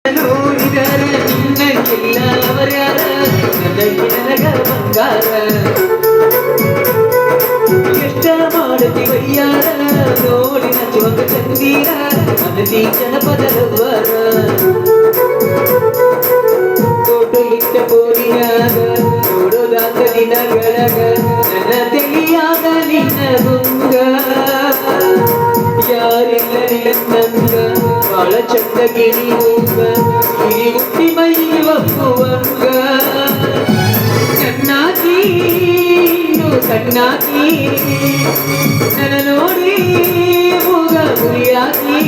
ನೋಡಿದರೆ ನಿನ್ನಕ್ಕಿಲ್ಲ ಅವರ್ಯಾರ ನನಗ ಬಂಗಾರ ಎಷ್ಟ ಮಾಡತಿ ವಯ್ಯಾರ ನೋಡಿ ನಚ್ಚುವಂಗ ಚಂದೀರ ಅನತಿ ಜನಪದರವರ ತೋಟಲಿಟ್ಟ ಬೋರಿಯಾಗ ನೋಡೋದಾದ ದಿನಗಳಗ ನನ್ನ ತಿಳಿಯಾಗ ನಿನ್ನ ಗುಂಗ ಯಾರಿಲ್ಲ ನಿನ್ನಂಗ ಬಾಳ ಚಂದ ಗಿರಿ ಹೋಗ ಗಿರಿ ಹುಟ್ಟಿ ಮೈ ಒಪ್ಪುವಂಗ ಕಣ್ಣಾಕಿ ಕಣ್ಣಾಕಿ ನನ್ನ ನೋಡಿ ಮೂಗ ಗುರಿಯಾಕಿ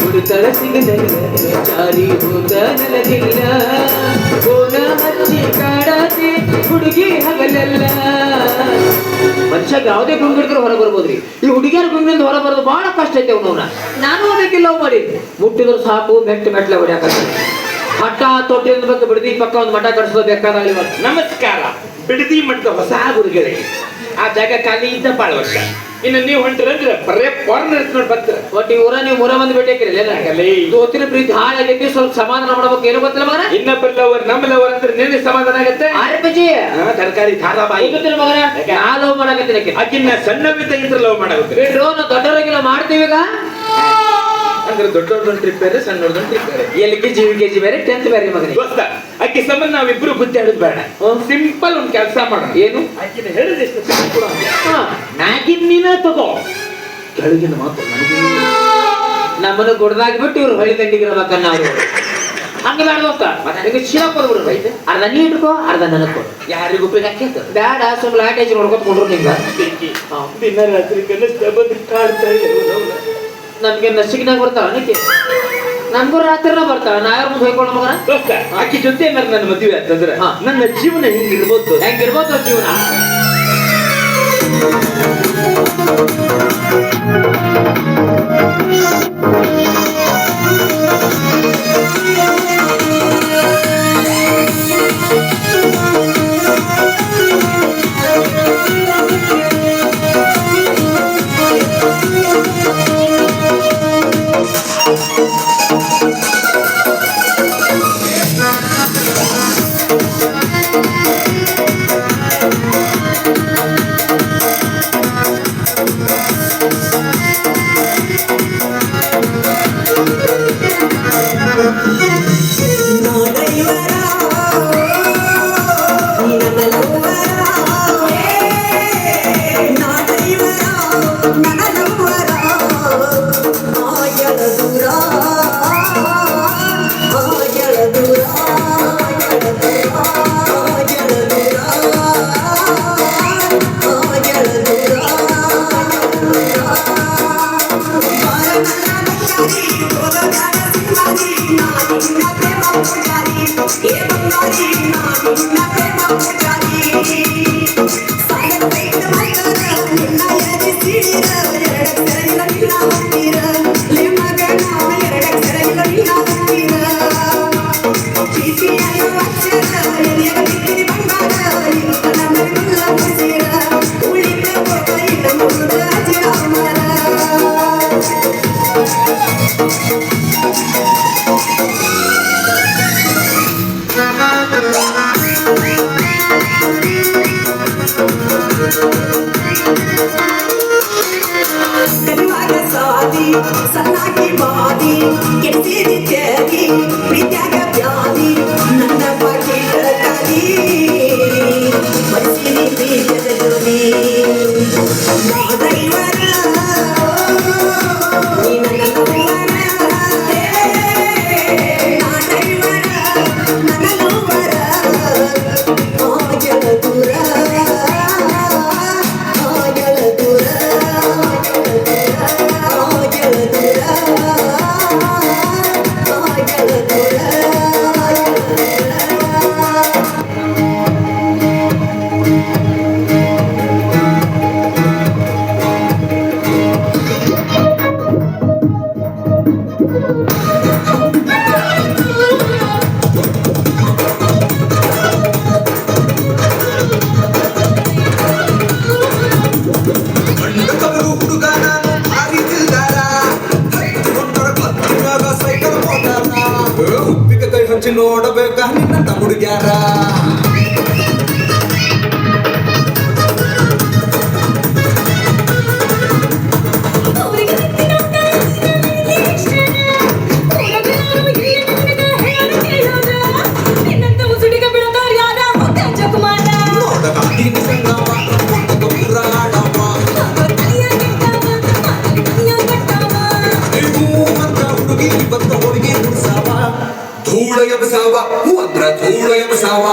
ಹುಡುಕಲ ಸಿಗದಲ್ಲ ಚಾರಿ ಹೋದ ನೆಲದಿಲ್ಲ ಗೋನ ಹಚ್ಚಿ ಕಾಡಾತೆ ಹುಡುಗಿ ಹಗಲಲ್ಲ ಮನುಷ್ಯ ಯಾವುದೇ ಗುಂಗಿಡಿದ್ರೆ ಹೊರ ಬರ್ಬೋದ್ರಿ ಈ ಹುಡುಗಿಯರ ಗುಂಗಿನಿಂದ ಹೊರ ಬರೋದು ಬಹಳ ಕಷ್ಟ ಐತೆ ಅವನವನ್ನ ನಾನು ಅದಕ್ಕೆ ಲವ್ ಮಾಡಿದ್ದೆ ಮುಟ್ಟಿದ್ರು ಸಾಕು ಮೆಟ್ಲೆ ಹೊಡ್ಯಾಕ ಮಠ ತೊಟ್ಟಿನ ಬಗ್ಗೆ ಬಿಡದಿ ಪಕ್ಕ ಒಂದು ಮಠ ಕಟ್ಸೋದು ಬೇಕಾದಾಗಲಿ ನಮಸ್ಕಾರ ಬಿಡದಿ ಮಠದ ಹೊಸ ಗುರುಗಳಿಗೆ ಆ ಜಾಗ ಖಾಲಿ ಇದ್ದ ಬಾಳ ವರ್ಷ ಇನ್ನು ನೀವು ಹೊಂಟಿರಂದ್ರೆ ಬರೇ ಫಾರ್ನರ್ಸ್ ನೋಡಿ ಬರ್ತೀರ ಒಟ್ಟು ಊರ ನೀವು ಮೂರ ಮಂದಿ ಭೇಟಿಯಾಕಿರಲ್ಲ ದೋತಿನ ಪ್ರೀತಿ ಹಾಳಾಗೈತಿ ಸ್ವಲ್ಪ ಸಮಾಧಾನ ಮಾಡ್ಬೇಕು ಏನು ಗೊತ್ತಿಲ್ಲ ಮಗನ ಇನ್ನೊಬ್ಬರ ಲವರ್ ನಮ್ಮ ಲವರ್ ಅಂದ್ರೆ ನಿನ್ನೆ ಸಮಾಧಾನ ಆಗತ್ತೆ ಆರ್ಪಜಿ ತರಕಾರಿ ಧಾರಾವಾಹಿ ಗೊತ್ತಿಲ್ಲ ಮಗನ ನಾ ಲವ್ ಮಾಡಕತ್ತೀನಿ ಆಕಿನ್ನ ಸಣ್ಣವಿದ್ದ ಇದ್ರ ಲವ್ ಮಾಡಬೇಕು ಬಿಡ್ರು ನಾವು ದೊಡ್ಡವರಿಗೆಲ್ಲ ಮಾಡ್ತೀವಿ ಈಗ ಅಂದ್ರೆ ದೊಡ್ಡವ್ರದೊಂದು ಟ್ರಿಪ್ ಬೇರೆ ಸಣ್ಣವ್ರದೊಂದು ಟ್ರಿಪ್ ಬೇರೆ LKG ಬೇರೆ 10th ಬೇರೆ ಮಗನಿಗೆ ದೋಸ್ತ ಆಕೆ ಸಂಬಂಧ ನಾವಿಬ್ರು ಬುದ್ಧಿ ಆಡೋದು ಬೇಡ ಸಿಂಪಲ್ ಒಂದು ಕೆಲಸ ಮಾಡೋಣ ಏನು ಆಕಿನ ಹೇಳಿದಷ್ಟು ಮ್ಯಾಗಿನ್ ನೀನ ತಗೋ ಕೆಳಗಿನ ಮಾತು ನಮ್ಮನ್ನು ಗುಡ್ದಾಗ್ಬಿಟ್ಟು ಇವ್ರು ಹೊಳಿ ದಂಡಿಗೆ ಇರ್ಬೇಕನ್ನ ಅವರು ಹಂಗೆ ಬೇಡ ದೋಸ್ತ ನಿಮಗೆ ಚೀಲ ಕೊಡ್ಬಿಡು ಅರ್ಧ ನೀ ಇಟ್ಕೋ ಅರ್ಧ ನನಗೆ ಕೊಡು ಯಾರಿಗೂ ಬೇಕಾಕೆ ಬೇಡ ಸ್ವಲ್ಪ ಲಾಟೇಜ್ ನೋಡ್ಕೊತ್ಕೊಂಡ್ರು ನಿಂಗ ದಿನ ರಾತ್ರಿ ಕನಸ್ತ ಬಂದು ಕಾಡ್ತಾ ಇದ್ದಾರೆ ನನ್ಗೆ ನಸಿಕಿನಾಗ ಬರ್ತಾವ ಅನ್ನಕ್ಕೆ ನನ್ಗೂ ರಾತ್ರಿನ ಬರ್ತಾವ ನಾ ಯಾರು ಮುಂದೆ ಹೋಯ್ಕೊಂಡು ಮಗನ ದೋಸ್ತ ಆಕಿ ಜೊತೆ ಏನಾರು ನನ್ನ ಮದುವೆ ಅಂತಂದ್ರೆ ನನ್ನ ಜೀವನ ಹಿಂಗಿರ್ಬೋದು ಜೀವನ ಸನ್ನಾಗಿ ಬಾದಿ ಕೆಟ್ಟಿದ್ಯಾಗಿ ಪ್ರೀತ್ಯಾಗ ಬ್ಯಾದಿ ನನ್ನ ಬಾಕಿ ಕಳಕಾಗಿ ಮನಸ್ಸಿನ ಬೀಜದ ಜೋಡಿ ದೈವರ ನೀ ನನ್ನ ಲವ್ವರ ನಾ ದೈವರ ನನ್ನ ಲವ್ವರ ಆಗಳ ದೂರ ಹಚ್ಚಿ ನೋಡಬೇಕ ನಿನ್ನ ಹುಡುಗ್ಯಾರ ಧೂಳ ಎಬಸಾವ ಅಂದ್ರ ಧೂಳ ಎಬಸಾವ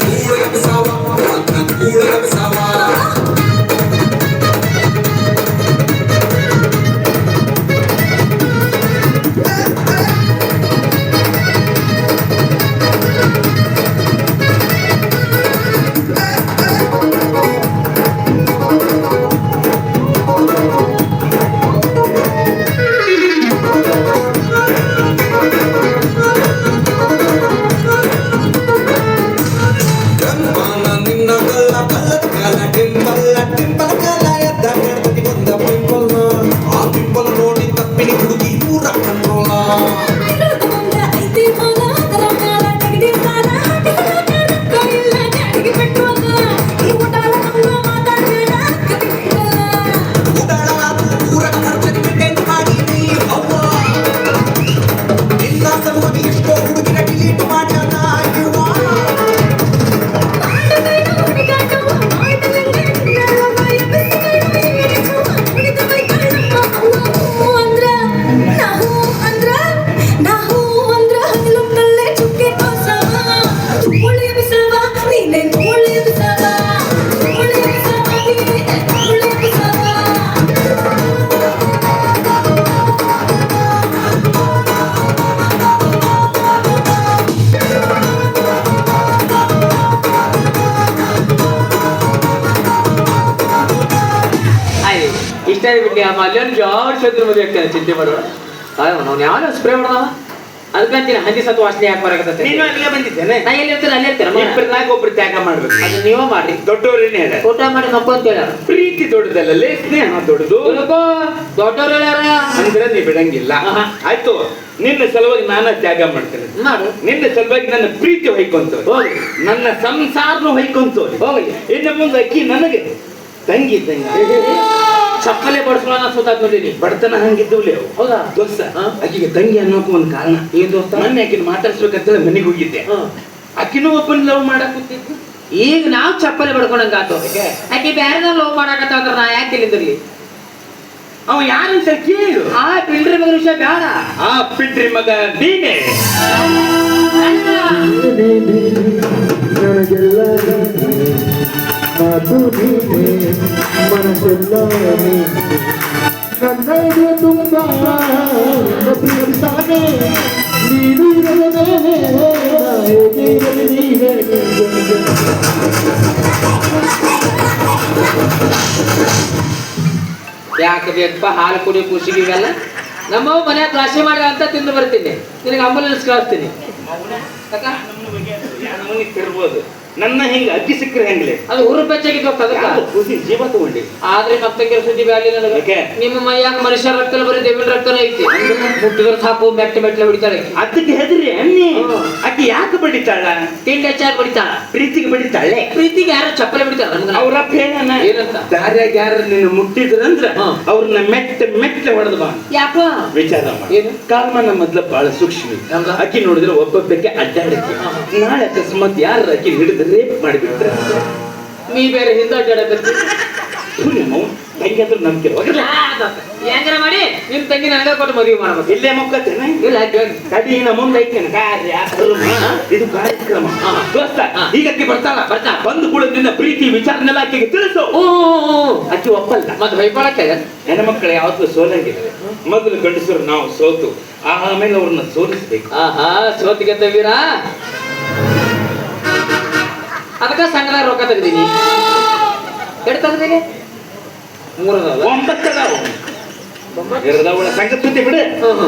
ಧೂಳ ಎಬಸಾವ ಅಂದ್ರ ಧೂಳ ಎಬಸಾವ ಇಷ್ಟ ಬಿಟ್ಟು ಆ ಮಲ್ಯನ್ ಜಾಡ್ ಶತ್ರು ಮದುವೆ ಆಗ್ತಾನೆ ಚಿಂತೆ ಮಾಡೋಣ ನಾವು ಯಾವ ಸ್ಪ್ರೇ ಮಾಡೋಣ ಅದಕ್ಕಂತೀನಿ ಹಂದಿ ಸತ್ತು ವಾಸನೆ ಯಾಕೆ ಬರಕತ್ತೆ ನೀನು ಅಲ್ಲಿಗೆ ಬಂದಿದ್ದೇನೆ ನಾ ಎಲ್ಲಿ ಇರ್ತೀನಿ ಅಲ್ಲೇ ಇರ್ತೀನಿ ಇಬ್ಬರನ್ನಾಗ ಒಬ್ರು ತ್ಯಾಗ ಮಾಡ್ಬೇಕು ಅದು ನೀವೇ ಮಾಡ್ರಿ ದೊಡ್ಡವ್ರೇನೆ ಹೇಳ ಊಟ ಮಾಡಿ ಮಕ್ಕಳು ಹೇಳ ಪ್ರೀತಿ ದೊಡ್ಡದಲ್ಲೇ ಸ್ನೇಹ ದೊಡ್ಡದು ದೊಡ್ಡವ್ರು ಹೇಳ್ಯಾರ ಅಂದ್ರೆ ನೀ ಬಿಡಂಗಿಲ್ಲ ಆಯ್ತು ನಿನ್ನ ಸಲುವಾಗಿ ನಾನು ತ್ಯಾಗ ಮಾಡ್ತೇನೆ ಮಾಡು ನಿನ್ನ ಸಲುವಾಗಿ ನನ್ನ ಪ್ರೀತಿ ಹೊಯ್ಕೊಂತ ಹೋಗಿ ನನ್ನ ಸಂಸಾರನು ಹೊಯ್ಕೊಂತ ಹೋಗಲಿ ಇನ್ನು ಮುಂದೆ ಅಕ್ಕಿ ನನಗೆ ತಂಗಿ ತಂಗಿ ಚಪ್ಪಲೆ ಬಡ್ಸ್ಕೊಳ್ಳೋಣ ಸುತ್ತಾಕ್ ನೋಡಿನಿ ಬಡತನ ಹಂಗಿದ್ದವ್ಲಿ ಅವು ಹೌದಾ ದೋಸ್ತ ಆಕಿಗೆ ತಂಗಿ ಅನ್ನೋಕು ಒಂದು ಕಾರಣ ಏನ್ ದೋಸ್ತ ಮೊನ್ನೆ ಆಕಿನ ಮಾತಾಡ್ಸ್ಬೇಕಂತ ಮನೆಗೆ ಹೋಗಿದ್ದೆ ಆಕಿನೂ ಒಬ್ಬನ ಲವ್ ಮಾಡಕ್ ಕೂತಿದ್ಲು ಈಗ ನಾವ್ ಚಪ್ಪಲೆ ಬಡ್ಕೊಂಡಂಗ ಆತು ಆಕೆ ಬ್ಯಾರೆ ಲವ್ ಮಾಡಾಕತ್ತಾವ ನಾ ಯಾಕೆ ತಿಳಿದ್ರಿ ಅವ ಯಾರಂತ ಕೇಳು ಆ ಪಿಲ್ಡ್ರಿ ಮಗ ವಿಷಯ ಬ್ಯಾಡ ಆ ಪಿಡ್ರಿ ಮಗ ನೀನೆ ನನಗೆಲ್ಲ ಮಾತು ನೀನೆ ಮನಸ್ಸೆಲ್ಲ ನನ್ನಗೆ ತುಂಬ ಪ್ರಿಯತಾನೆ ನೀನು ಇರಲೇ ಹೇಗೆ ನೀನೆ ಯಾಕೆ ಬೇಕಪ್ಪ ಹಾಲು ಕುಡಿ ಖುಷಿಗಿವೆಲ್ಲ ನಮ್ಮವ್ ಮನ್ಯಾಗ ರಾಶಿ ಮಾಡಿ ಅಂತ ತಿಂದು ಬರ್ತೀನಿ ನಿನಗೆ ಆಂಬುಲೆನ್ಸ್ ಕಳಿಸ್ತೀನಿ ತಿರ್ಬೋದು ನನ್ನ ಹಿಂಗ ಅಕ್ಕಿ ಸಿಕ್ಕರೆ ಹೆಂಗ್ಲೆ ಅದು ಹುರು ಬೆಚ್ಚಾಗಿತ್ತು ಅದಕ್ಕೆ ಖುಷಿ ಜೀವ ತಗೊಂಡಿ ಆದ್ರೆ ಮತ್ತೆ ಸುದ್ದಿ ಬ್ಯಾಲಿ ನನಗೆ ಯಾಕೆ? ನಿಮ್ಮ ಮೈಯಾಗ ಮನುಷ್ಯ ರಕ್ತ ಬರೀ ದೇವಿನ ರಕ್ತನೇ ಐತಿ ಮುಟ್ಟಿದ್ರೆ ಸಾಕು ಮೆಟ್ಟ ಮೆಟ್ಲೆ ಹೊಡಿತಾಳೆ ಅದಕ್ಕೆ ಹೆದರಿ ಅನ್ನಿ ಅಕ್ಕಿ ಯಾಕೆ ಬಡಿತಾಳ ತಿಂಡಿ ಹೆಚ್ಚಾಗಿ ಹೊಡಿತಾಳ ಪ್ರೀತಿಗೆ ಬಡಿತಾಳೆ ಪ್ರೀತಿಗೆ ಯಾರು ಚಪ್ಪಲೆ ಬಿಡ್ತಾರ ನಮ್ಗೆ ಅವ್ರಪ್ಪ ಹೇಳಣ ಏನಂತ? ದಾರ್ಯಾಗ ಯಾರು ನಿನ್ನ ಮುಟ್ಟಿದ್ರಂದ್ರ ಅವ್ರನ್ನ ಮೆಟ್ಟ ಹೊಡೆದ್ ಬಾ ಯಾಕ ವಿಚಾರ ಮಾಡಿ ಏನು? ಕಾಲ್ಮನ ಮೊದ್ಲ ಬಹಳ ಸೂಕ್ಷ್ಮ ಹೌದಾ? ಅಕ್ಕಿ ನೋಡಿದ್ರೆ ಒಬ್ಬೊಬ್ಬಕ್ಕೆ ಅಡ್ಡಾಡಕ್ಕೆ ನಾಳೆ ಅಕಸ್ಮಾತ್ ಯಾರ ಅಕ್ಕಿ ಹಿಡಿದು ರೇಪ್ ಮಾಡಿಬಿಟ್ರೆ ನೀ ಬೇರೆ ಹಿಂದ ಅಡ್ಡಾಡಕತ್ತಿ ತಂಗಿ ಅಂದ್ರೆ ನಂಬಿಕೆ ಹೆಂಗಾರ ಮಾಡಿ ನಿಮ್ ತಂಗಿ ನನಗ ಕೊಟ್ಟು ಮದುವೆ ಮಾಡ್ಬೇಕು ಇಲ್ಲೇ ಮುಕ್ಕತ್ತೇನೆ ಇಲ್ಲ ಕಡಿನ ಮುಂದೆ ಐತೇನೆ ಕಾರ್ಯ ಧರ್ಮ, ಇದು ಕಾರ್ಯಕ್ರಮ ದೋಸ್ತ ಈಗ ಅಕ್ಕಿ ಬರ್ತಾಳ ಬಂದು ಕೂಡ ನಿನ್ನ ಪ್ರೀತಿ ವಿಚಾರನೆಲ್ಲ ಆಕೆಗೆ ತಿಳಿಸು ಅಕ್ಕಿ ಒಪ್ಪಲ್ಲ ಮತ್ ಭಯಪಡಕ್ಕೆ ಹೆಣ್ಮಕ್ಳು ಯಾವತ್ತೂ ಸೋಲಂಗಿಲ್ಲ ಮೊದಲು ಗಂಡಸರು ನಾವು ಸೋತು ಆಮೇಲೆ ಅವ್ರನ್ನ ಸೋಲಿಸ್ಬೇಕು ಆಹಾ ಸೋತಿಗೆ ವೀರ ಅದಕ್ಕ ಸಂಘದಾಗ ರೊಕ್ಕ ತೆಗ್ದೀನಿ ಎಷ್ಟು ತೆಗ್ದೀನಿ 3 ಇರದವಳ ಸಂಗತಿ ಬಿಡು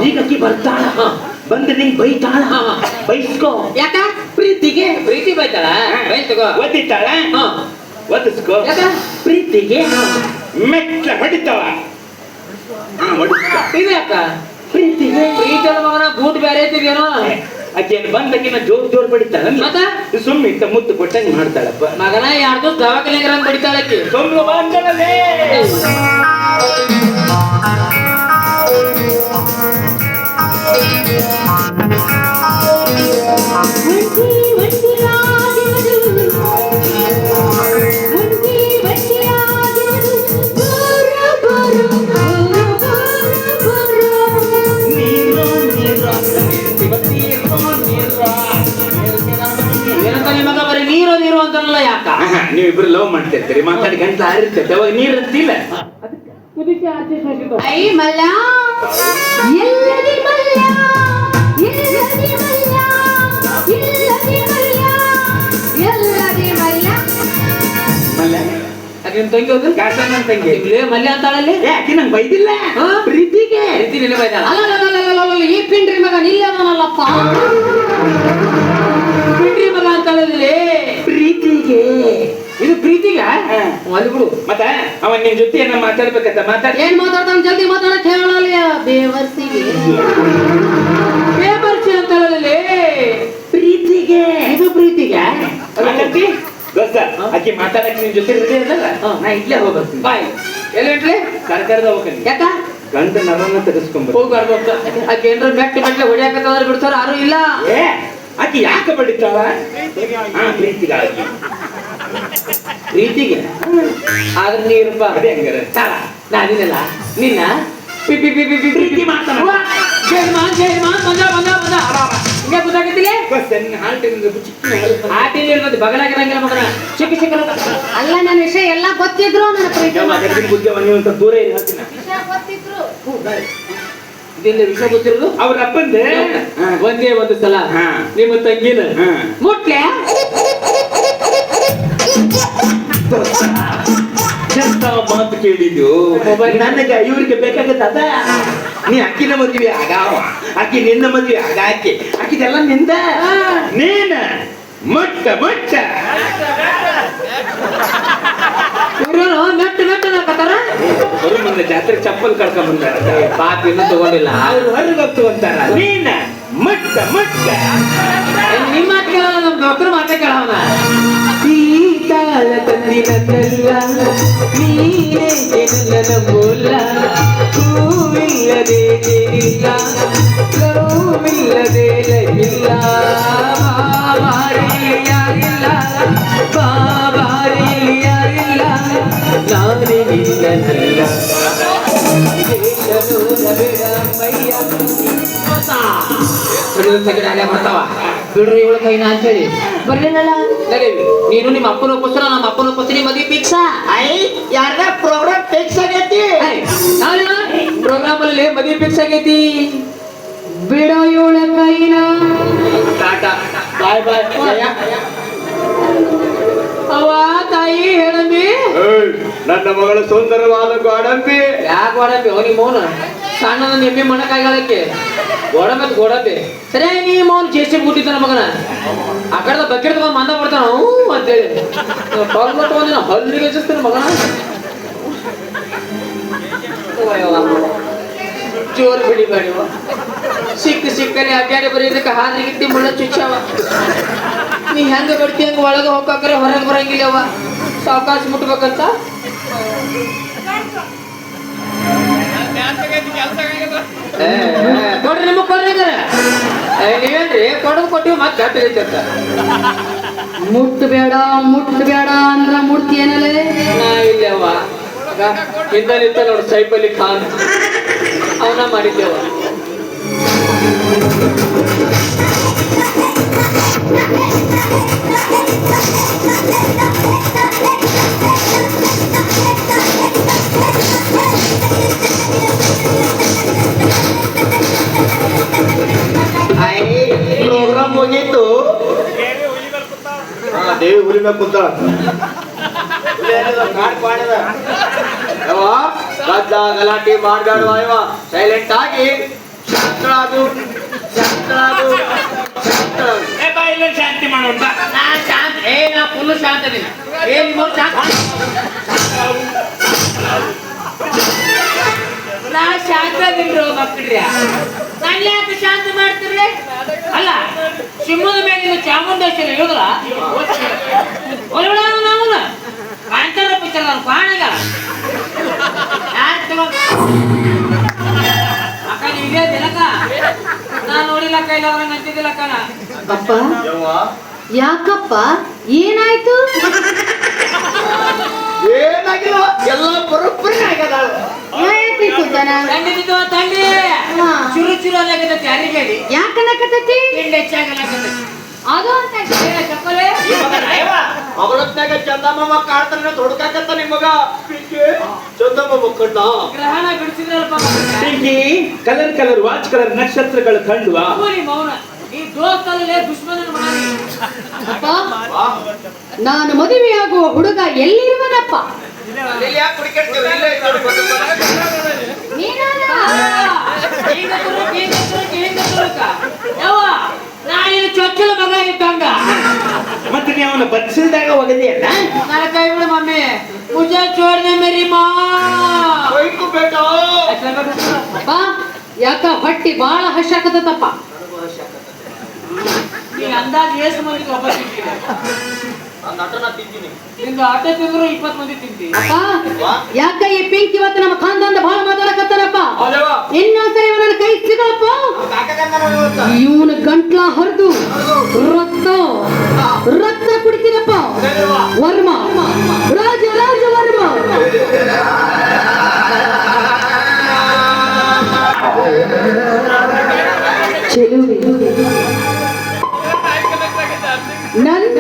ಈಗ ಅಕ್ಕಿ ಬರ್ತಾಳ ಬಂದು ನಿಂಗೆ ಬೈತಾಳ ಬೈಸ್ಕೋ ಯಾಕ ಪ್ರೀತಿಗೆ ಪ್ರೀತಿ ಬೈತಾಳ ಬೈಸ್ಕೋ ಒದ್ದಿತ್ತಾಳ ಒದಿಸ್ಕೋ ಯಾಕ ಪ್ರೀತಿಗೆ ಮೆಟ್ಟ ಹೊಡಿತಾಳ ಹೊಡಿಸ್ಕೋ ಇದು ಯಾಕ ಪ್ರೀತಿಗೆ ಪ್ರೀತಿ ಮಗನ ಬೂಟ್ ಬೇರೆ ಐತಿದೇನೋ ಆಕೆಯನ್ನು ಬಂದಕ್ಕಿನ ಜೋರ್ ಬಡಿತಾಳ ಮತ್ತ? ಸುಮ್ಮಿತ್ತ ಮುತ್ತು ಕೊಟ್ಟಂಗೆ ಮಾಡ್ತಾಳಪ್ಪ ಮಗನ ಯಾರ್ದು ದವಾಖಾನೆಗ್ರಂಗ್ ಬಡಿತಾಳಕ್ಕೆ ಸುಮ್ನೆ ಬಂದಳಲೇ. ಏನಂತ ನಿಮಗ ಬರೀ ನೀರು ನೀರು ಅಂತಾನಲ್ಲ ಯಾಕ ನೀವಿಬ್ರು ಲವ್ ಮಾಡ್ತಿರ್ತೀರಿ ಮಾತಾಡಿ ಗಂಟ್ಲ ಹಾರಿರ್ತೈತೆ ಅವಾಗ ನೀರ್ ಇರ್ತಿಲ್ಲ ಕುದಿಸಿ ಆಚೆ ಸೋಸಿತು. ಐ ಮಲ್ಲ ಎಲ್ಲದಿ ಮಲ್ಲ ಎಲ್ಲದಿ ಮಲ್ಲ ಎಲ್ಲದಿ ಮಲ್ಲ ಎಲ್ಲದಿ ಮಲ್ಲ ಮಲ್ಲ ಅದ್ ನಿಮ್ ತಂಗಿ ಹೋದ್ರು ಕಾಸನ ತಂಗಿ ಇಲ್ಲೇ ಮಲ್ಯ ಅಂತಾಳಲ್ಲಿ ಏ ಆಕಿ ನಂಗೆ ಬೈದಿಲ್ಲ ಹಾ? ಪ್ರೀತಿಗೆ ರೀತಿ ನಿನ್ನ ಬೈದಾಳ ಅಲ್ಲ ಈ ಪಿಂಡ್ರಿ ಮಗ ನಿಲ್ಲವನಲ್ಲಪ್ಪ ಬಿಡ್ರಿ ಮಗ ಅಂತಾಳಲ್ಲಿ ಪ್ರೀತಿಗೆ ಇದು ಪ್ರೀತಿಗ ಅಲ್ಲಿ ಬಿಡು ಮತ್ತ ಅವ ನಿನ್ ಜೊತೆ ಏನೋ ಮಾತಾಡ್ಬೇಕಂತ ಮಾತಾಡಿ ಏನ್ ಮಾತಾಡ್ತಾನ ಜಲ್ದಿ ಮಾತಾಡಕ್ ಹೇಳಲ್ಲ ಬೇವರ್ಸಿಗೆ ಬೇಬರ್ಸಿ ಅಂತಾಳಲ್ಲಿ ಪ್ರೀತಿಗೆ ಇದು ಪ್ರೀತಿಗ ಅಲ್ಲಂತಿ ಗೊತ್ತ ಆಕಿ ಮಾತಾಡಕ್ಕೆ ನಿನ್ ಜೊತೆ ರೆಡಿ ಅದಲ್ಲ ನಾ ಇಲ್ಲೇ ಹೋಗ್ಬರ್ತೀನಿ ಬಾಯ್ ಎಲ್ಲಿ ಇಟ್ಲಿ ಸರ್ಕಾರದ ಹೋಗ್ತೀನಿ ಯಾಕ ಗಂಡ ನರನ್ನ ತೆಗೆಸ್ಕೊಂಡ್ಬರ್ತೀನಿ ಹೋಗ್ಬಾರ್ದು ಅಂತ ಆಕೆ ಏನ್ರ ಮೆಟ್ಟಿ ಹೊಡಿಯಾಕತ್ತಂದ್ರೆ ಬಿಡ್ತಾರ ಯಾರು ಇಲ್ಲ ಏ ಆಕಿ ಯಾಕೆ ಬಡಿತಾಳ ಪ್ರೀತಿಗಾಗಿ ಪ್ರೀತಿಗೆ ಆದ್ರೆ ನೀರಪ್ಪ ಅದೇ ಹಂಗಾರೆ ತಾಳ ನಾನಿನಲ್ಲ ನಿನ್ನ ಪಿ ಪಿ ಪಿ ಪಿ ಪಿ ಪ್ರೀತಿ ಮಾಡ್ತಾನ. ಹಿಂಗೆ ಗೊತ್ತಾಗತ್ತಿಲ್ಲ ನಿನ್ನ ಹಾಲ್ಟಿನಿಂದ ಚಿಕ್ಕ ಹಾಲು. ಆಟಿಲಿ ಇರ್ತದೆ ಬಗಲಾಗಿರಂಗಿಲ್ಲ ಮಗನ ಚಿಕ್ಕ ಚಿಕ್ಕ ಅಲ್ಲ ನನ್ನ ವಿಷಯ ಎಲ್ಲ ಗೊತ್ತಿದ್ರು ನನ್ನ ಪ್ರೀತಿ ಯಾವ ಗಂಡಿನ ಬುದ್ಧಿ ನೀವು ಅಂತ ದೂರ ಇರಿ ಹೇಳ್ತೀನಿ ವಿಷಯ ಗೊತ್ತಿದ್ರು ಇದರಿಂದ ವಿಷಯ ಗೊತ್ತಿರೋದು ಅವ್ರ ಅಪ್ಪಂದೆ ಒಂದೇ ಒಂದು ಸಲ ಹಾ. ನಿಮ್ಮ ತಂಗಿನ ಹಾ. ಮುಟ್ಲೆ ಎಂತ ಮಾತು ಕೇಳಿದ್ಯು ನನಗೆ ಇವ್ರಿಗೆ ಬೇಕಾಗತ್ತ ಅದ ನೀ ಅಕ್ಕಿನ ಮದ್ವೆ ಆಗಾವ ಅಕ್ಕಿ ನಿನ್ನ ಮದ್ವೆ ಆಗ ಅಕ್ಕಿದೆಲ್ಲ ನಿಂದ ನೀನ ಮೊಟ್ಟ ಇವ್ರೇನು ಮೆಟ್ಟು ಮೆಟ್ಟು ನಾಕತ್ತಾರ ಬರು ಮುಂದೆ ಜಾತ್ರೆ ಚಪ್ಪಲ್ ಕಳ್ಕೊಂಡ್ ಬಂದಾರ ಪಾಪ ಇನ್ನೂ ತಗೊಂಡಿಲ್ಲ ಅವ್ರು ಹೊರಗೆ ಹೋಗ್ತು ಅಂತಾರ ನೀನ ಮೊಟ್ಟ ನಿಮ್ಮ ಮಾತು ಕೇಳೋಣ ನಮ್ ಡಾಕ್ಟರ್ ಮಾತೇ ಕೇಳೋಣ ಈ ತಾಳ ತಂದಿನಲ್ಲ ನೀನೇ ಏನಲ್ಲ ಮೂಲ ಹೂವಿಲ್ಲದೆ ಏನಿಲ್ಲ ನೋವಿಲ್ಲದೆ ಇಲ್ಲ ಬಾಬಾರಿ ಯಾರಿಲ್ಲ ಬಾಬಾರಿ ಯಾರಿಲ್ಲ ನಾನೇ ನಿನ್ನಲ್ಲ ಬರ್ತಾವ ಬಿಡ್ರಿ ಇವಳ ಕೈನ ಅಂತೇಳಿ ಬರ್ಲಿಲ್ಲಲ್ಲ ನಡೀವಿ ನೀನು ನಿಮ್ಮ ಅಪ್ಪನ ಒಪ್ಪಿಸ್ತಾರ ನಮ್ಮ ಅಪ್ಪನ ಒಪ್ಪಿಸ್ತೀನಿ ಮದ್ವೆ ಫಿಕ್ಸ್ ಯಾರ ಪ್ರೋಗ್ರಾಮ್ ಫಿಕ್ಸ್ ಆಗೈತಿ ಪ್ರೋಗ್ರಾಮ್ ಅಲ್ಲಿ ಮದ್ವೆ ಫಿಕ್ಸ್ ಆಗೈತಿ ಬಿಡೋ ಇವಳ ಕೈನ ಟಾಟಾ ಬಾಯ್ ಬಾಯ್ ಅವ ತಾಯಿ ಹೇಳಂಬಿ ನನ್ನ ಮಗಳು ಸುಂದರವಾದ ಗೋಡಂಬಿ ಯಾಕೆ ಗೋಡಂಬಿ ಅವನಿ ಮೌನ ಸಣ್ಣ ಎಮ್ಮೆ ಮಣ್ಣಕ್ಕಾಗಲಕ್ಕೆ ಗೋಡಂಬಿ ಸರಿ ನೀ ಮೌನ್ ಜೇಸಿ ಬಿಟ್ಟಿದ್ದಾನ ಮಗನ ಆ ಕಡೆ ಬಕೆಟ್ ತಗೊಂಡ್ ಮಂದ ಬಿಡ್ತಾನ ಅಂತೇಳಿ ಕಾಲ್ ಕೊಟ್ಟು ಹಲ್ಲಿಗೆ ಹೆಚ್ಚಿಸ್ತಾನೆ ಮಗನ ಜೋರ್ ಬಿಡಿಬೇಡಿ ಸಿಕ್ಕಲ್ಲಿ ಅಡ್ಡಾಡಿ ಬರೀದಕ್ಕೆ ಹಾದ್ರಿಗಿತ್ತಿ ಮುಳ್ಳ ಚುಚ್ಚಾವ ನೀ ಹೆಂಗ ಬಿಡ್ತಿ ಹಂಗ ಒಳಗೆ ಹೋಗಾಕ್ರೆ ಹೊರಗೆ ಬರಂಗಿಲ್ಲ ಅವ ಸಾವಕಾಶ ಮುಟ್ಬೇಕಂತ ಕೊಡ್ರಿ ನಿಮಗ್ ಕೊಡ್ರಿ ನೀವೇನ್ರಿ ಕೊಟ್ಟಿವಿ ಮತ್ತೆ ಗಟ್ಟಿ ಐತಂತ ಮುಟ್ಟಬೇಡ ಅಂದ್ರ ಮುಟ್ತಿಯನಲೇ ನಾ ಇಲ್ಲವ ಹಿಂದ ನಿಂತ ನೋಡು ಸೈಫ್ ಅಲಿ ಖಾನ್ ಅವನ ಮಾಡಿದ್ದೇವ ಪ್ರೋಗ್ರಾಮ್ ಹೋಗಿತ್ತು ದೇವಿ ಹುಲಿ ಮೇಲೆ ಕುಂತಾಳ ಗಲಾಟೆ ಮಾಡ್ಬೇಡವಾ ಇವ ಸೈಲೆಂಟ್ ಆಗಿ ಶಾಂತರಾಗು ಶಾಂತಿ ಮಾಡೋಣ ನಾ ಶಾಂತ ನಾ ಫುಲ್ ಶಾಂತ ನಿಮ್ಮ ಶಾಂತ ನಾ ಶಾಂತ ಮಕ್ಕಳ್ರಿ ನನ್ನ ಯಾಕೆ ಶಾಂತ ಮಾಡ್ತೀರಿ ಅಲ್ಲ ಫೌಂಡೇಶನ್ ಹೇಳಿದ್ರ ನಾವು ಕಾಂತಾರ ಪಿಕ್ಚರ್ ನಾನು ಕಾಣಗ ಅಕ್ಕ ಇದೇ ದಿನಕ ನಾನು ನೋಡಿಲ್ಲ ಕೈಲವ್ರ ನಂತಿದ್ದಿಲ್ಲಕ್ಕ ಅಪ್ಪ ಯಾಕಪ್ಪ ಏನಾಯ್ತು ಏನಾಗಿಲ್ಲ ಎಲ್ಲ ಬರೋಬ್ಬರಿ ಆಗ್ಯದ ಏನಾಯ್ತು ಜನ ತಂಡಿದ್ದು ತಂಡಿ ಹಾ. ಚುರು ಚುರು ಅಲ್ಲಾಗತ್ತೆ ಯಾರಿಗೇಳಿ ಯಾಕನ್ನಕತ್ತೈತಿ ತಿಂಡಿ ಹೆಚ್ಚಾಗಲಾಗತ್ತೆ ಅದು ಅಂತ ಚಪ್ಪಲೆ ಅವರತ್ನಾಗ ಚಂದಮಾಮ ಕಾಡ್ತಾನೆ ತೊಡ್ಕಾಕತ್ತ ನಿಮಗ ಚಂದಮಾಮ ಕಣ್ಣ ಗ್ರಹಣ ಬಿಡಿಸಿದ್ರಲ್ಪ ಪಿಂಕಿ ಕಲರ್ ಕಲರ್ ವಾಚ್ ಕಲರ್ ನಕ್ಷತ್ರಗಳು ಕಂಡುವಾ ಕೂರಿ ಮೌನ ಈ ದೋಸ್ತಲ್ಲೇ ದುಶ್ಮನನ ಮಾಡಿ ಅಪ್ಪ ನಾನು ಮದುವೆಯಾಗುವ ಹುಡುಗ ಎಲ್ಲಿರುವನಪ್ಪ ನೀನಾದ? ನಾನೇನು ಚೊಚ್ಚಲ ಮಗ ಇದ್ದಂಗ ಮತ್ತೆ ನೀವು ಅವನ ಬಚ್ಚಿಲ್ದಾಗ ಒಗದಿಯಲ್ಲ ನನ್ನ ಕೈ ಬಿಡು ಮಮ್ಮಿ ಮುಜೆ ಚೋಡ್ದೆ ಮೇರಿ ಮಾ ಅಪ್ಪ ಯಾಕ ಹೊಟ್ಟಿ ಬಾಳ ಹಶಾಕತ್ತಪ್ಪ ನೀ ಅಂದಾಜ್ ಎಷ್ಟು ಮಂದಿ ಒಬ್ಬ ತಿಂತೀನಿ ನಿಂದು ಆಟ ತಿಂದ್ರು 20 ಮಂದಿ ತಿಂತೀನಿ ಅಪ್ಪ ಯಾಕ ಈ ಪಿಂಕ್ ಇವತ್ತು ನಮ್ಮ ಖಾನ್ದಾನ್ದ ಬಹಳ ಮಾತಾಡಕತ್ತಾನಪ್ಪ ಇನ್ನೊಂದ್ಸರಿ ಇವನ ಕೈ ಸಿಗಪ್ಪ ಇವನ ಗಂಟ್ಲ ಹರಿದು ರಕ್ತ ಕುಡಿತೀನಪ್ಪ ವರ್ಮ ರಾಜ ವರ್ಮ ಚೆಲುವೆ ನನ್ನ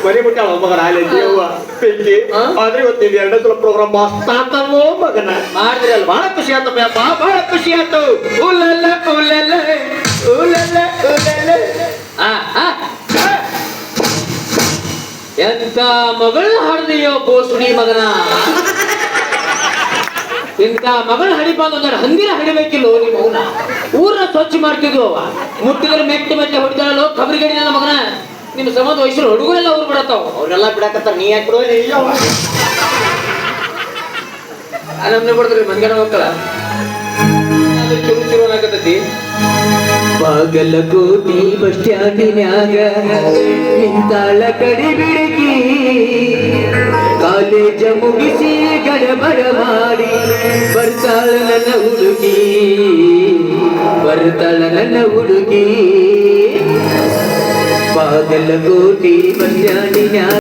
ಮನೆ ಬಿಟ್ಟಾಳ ಮಗನ ಅಲ್ಲಿ ದೇವ ಪಿಂಕಿ ಆದ್ರೆ ಇವತ್ತು ನೀವು 2 ಸಲ ಪ್ರೋಗ್ರಾಮ್ ಮಸ್ತ್ ಆತವೋ ಮಗನ ಮಾಡಿದ್ರಲ್ಲ ಬಹಳ ಖುಷಿ ಆತಪ್ಪ ಯಪ್ಪ ಬಹಳ ಖುಷಿ ಆಯ್ತು ಉಲಲ್ಲ ಉಲಲ್ಲ ಉಲಲ್ಲ ಉಲಲ್ಲ ಎಂತ ಮಗಳು ಹಡ್ದೆಯೋ ಬೋಸುಡಿ ಮಗನ ಇಂತ ಮಗಳು ಹಡಿಬಾರ್ದು ಅಂದ್ರೆ ಹಂದಿರ ಹಡಿಬೇಕಿಲ್ಲೋ ನಿಮ್ಮ ಅವನ ಊರನ್ನ ಸ್ವಚ್ಛ ಮಾಡ್ತಿದ್ವು ಅವ ಮುಟ್ಟಿದ್ರೆ ಮೆಟ್ಟಿ ಮೆಟ್ಟಿ ಹೊಡಿದಾಳೋ ಕಬರಿ ಗಡಿ ನನ್ನ ಮಗನ ನಿಮ್ಮ ಸಂಬಂಧ ವಯಸ್ಸು ಹುಡುಗರೆಲ್ಲ ಊರು ಬಿಡತ್ತಾವ ಅವ್ರೆಲ್ಲ ಬಿಡಕತ್ತಾರ ನೀ ಯಾಕೆ ಬಿಡೋ ನಮ್ನೆ ಬಿಡದ್ರಿ ಮಂಗನ ಮಕ್ಕಳ ಚುರು ಚುರು ಅನ್ನಕತ್ತೈತಿ ಬಾಗಲಕೋಟಿ ಬಸ್ ಸ್ಟ್ಯಾಂಡಿನ್ಯಾಗ ನಿಂತಾಳ ಕಡಿ ಬಿಡಗಿ ಕಾಲೇಜ ಮುಗಿಸಿ ಗಡಬಡ ಮಾಡಿ ಬರ್ತಾಳ ನನ್ನ ಹುಡುಗಿ ಬಾಗಲಕೋಟಿ ಬಸ್ ಸ್ಟ್ಯಾಂಡಿನ್ಯಾಗ